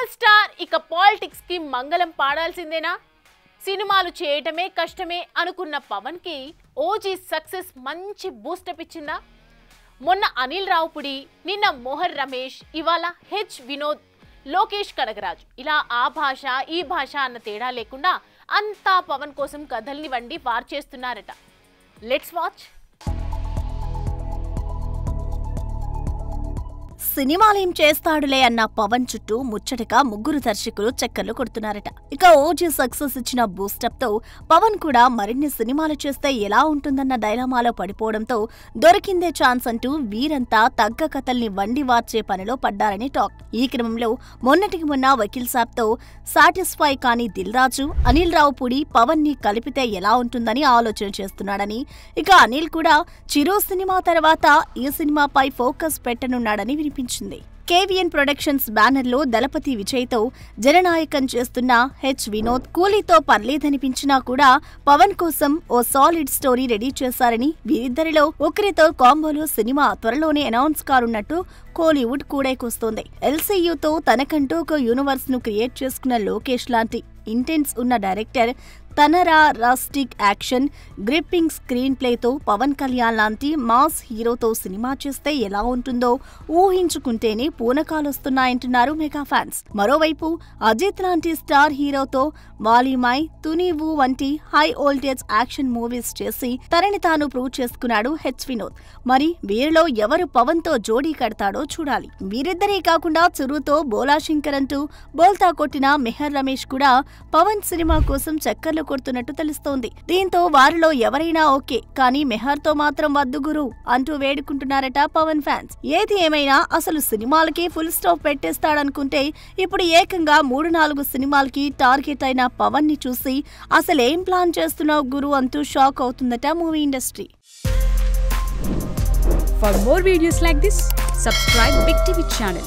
Power star ఇక politics కి మంగళం పాడాల్సిందేనా? సినిమాలు చేయటమే కష్టమే అనుకున్న పవన్ కి ఓజీ సక్సెస్ మంచి బూస్టప్ ఇచ్చిందా? మొన్న అనిల్ రావుపుడి, నిన్న మోహన్ రమేష్, ఇవాళ హెచ్ వినోద్, లోకేష్ కనగరాజు, ఇలా ఆ భాష ఈ భాష అన్న తేడా లేకుండా అంతా పవన్ కోసం కథల్ని వండి వార్ చేస్తున్నారట. Let's watch. సినిమాలేం చేస్తాడులే అన్న పవన్ చుట్టూ ముచ్చటగా ముగ్గురు దర్శకులు చక్కర్లు కొడుతున్నారట. ఇక ఓజీ సక్సెస్ ఇచ్చిన బూస్టప్ తో పవన్ కూడా మరిన్ని సినిమాలు చేస్తే ఎలా ఉంటుందన్న డైలమాలో పడిపోవడంతో దొరికిందే ఛాన్స్ అంటూ వీరంతా తగ్గ కథల్ని వండి వార్చే పనిలో పడ్డారని టాక్. ఈ క్రమంలో మొన్నటికి మొన్న వకీల్ సాబ్ తో సాటిస్ఫై కాని దిల్ రాజు, అనిల్ రావుపుడి పవన్ ని కలిపితే ఎలా ఉంటుందని ఆలోచన చేస్తున్నాడని, ఇక అనిల్ కూడా చిరు సినిమా తర్వాత ఈ సినిమాపై ఫోకస్ పెట్టనున్నాడని వినిపించింది. కేవీఎన్ ప్రొడక్షన్స్ బ్యానర్ లో దళపతి విజయ్ తో జననాయకం చేస్తున్న హెచ్ వినోద్ కూలీతో పర్లేదనిపించినా కూడా పవన్ కోసం ఓ సాలిడ్ స్టోరీ రెడీ చేశారని, వీరిద్దరిలో ఒకరితో కాంబోలో సినిమా త్వరలోనే అనౌన్స్ కానున్నట్టు కోలీవుడ్ కూడేకొస్తోంది. ఎల్సీయూతో తనకంటూ ఒక యూనివర్స్ ను క్రియేట్ చేసుకున్న లోకేష్ లాంటి ఇంటెన్స్ ఉన్న డైరెక్టర్ తనరా రాస్టిక్ యాక్షన్ గ్రిప్పింగ్ స్క్రీన్ ప్లేతో పవన్ కళ్యాణ్ లాంటి మాస్ హీరోతో సినిమా చేస్తే ఎలా ఉంటుందో ఊహించుకుంటేనే పూనకాలొస్తున్నాయంటున్నారు మెగా ఫ్యాన్స్. మరోవైపు అజిత్ లాంటి స్టార్ హీరోతో వాలీమై, తునీవు వంటి హై వోల్టేజ్ యాక్షన్ మూవీస్ చేసి తనని తాను ప్రూవ్ చేసుకున్నాడు హెచ్ వినోద్. మరి వీరిలో ఎవరు పవన్ తో జోడీ కడతాడో చూడాలి. వీరిద్దరే కాకుండా చిరుతో బోలా శంకర్ అంటూ బోల్తా కొట్టిన మెహర్ రమేష్ కూడా పవన్ సినిమా కోసం చక్కర్లు కొడుతున్నట్టు తెలుస్తోంది. దీంతో వారిలో ఎవరైనా ఓకే, కానీ మెహర్ తో మాత్రం వద్దు గురు అంటూ వేడుకుంటున్నారట పవన్ ఫ్యాన్స్. ఏది ఏమైనా అసలు సినిమాలకి ఫుల్ స్టాప్ పెట్టేస్తాడనుకుంటే ఇప్పుడు ఏకంగా 3-4 సినిమాలకి టార్గెట్ అయిన పవన్ ని చూసి అసలేం ప్లాన్ చేస్తున్నావు గురు అంటూ షాక్ అవుతుందట movie industry. For more videos like this, subscribe Big TV channel.